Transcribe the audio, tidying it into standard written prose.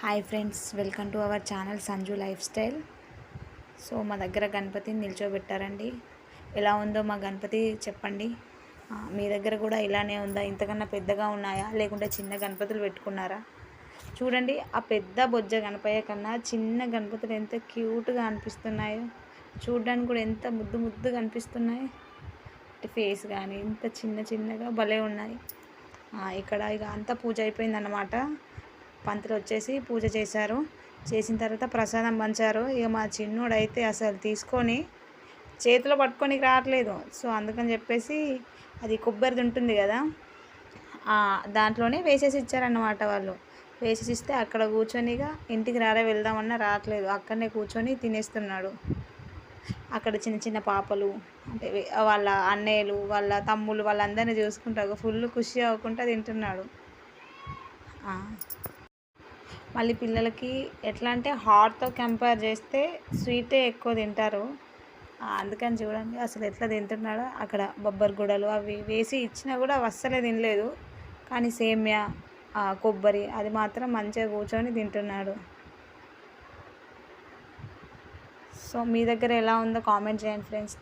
Hi friends, welcome to our channel Sanju life style. So మా దగ్గర గణపతిని నిల్చోబెట్టారండి. ఎలా ఉందో మా గణపతి చెప్పండి. మీ దగ్గర కూడా ఇలానే ఉందా? ఇంతకన్నా పెద్దగా ఉన్నాయా, లేకుంటే చిన్న గణపతులు పెట్టుకున్నారా? చూడండి, ఆ పెద్ద బొజ్జ గణపయ్య కన్నా చిన్న గణపతులు ఎంత క్యూట్గా అనిపిస్తున్నాయో. చూడడానికి కూడా ఎంత ముద్దు ముద్దుగా అనిపిస్తున్నాయి. ఫేస్ కానీ ఇంత చిన్న చిన్నగా భలే ఉన్నాయి. ఇక్కడ ఇక అంతా పూజ అయిపోయిందన్నమాట. పంతులు వచ్చేసి పూజ చేశారు. చేసిన తర్వాత ప్రసాదం పంచారు. ఇక మా చిన్నోడైతే అసలు తీసుకొని చేతిలో పట్టుకొని రావట్లేదు. సో అందుకని చెప్పేసి అది కొబ్బరిది ఉంటుంది కదా, దాంట్లోనే వేసేసి ఇచ్చారన్నమాట వాళ్ళు. వేసేసి ఇస్తే అక్కడ కూర్చొనిగా ఇంటికి వెళ్దామన్నా రావట్లేదు. అక్కడనే కూర్చొని తినేస్తున్నాడు. అక్కడ చిన్న చిన్న పాపలు అంటే వాళ్ళ అన్నయ్యలు, వాళ్ళ తమ్ముళ్ళు, వాళ్ళందరినీ చూసుకుంటారు. ఫుల్ ఖుషి అవ్వకుండా తింటున్నాడు. మళ్ళీ పిల్లలకి ఎట్లా అంటే హాట్తో కంపేర్ చేస్తే స్వీటే ఎక్కువ తింటారు. అందుకని చూడండి అసలు ఎట్లా తింటున్నాడో. అక్కడ బొబ్బరి గుడలు అవి వేసి ఇచ్చినా కూడా అస్సలే తినలేదు. కానీ సేమ్యా, కొబ్బరి అది మాత్రం మంచిగా కూర్చొని తింటున్నాడు. సో మీ దగ్గర ఎలా ఉందో కామెంట్ చేయండి ఫ్రెండ్స్.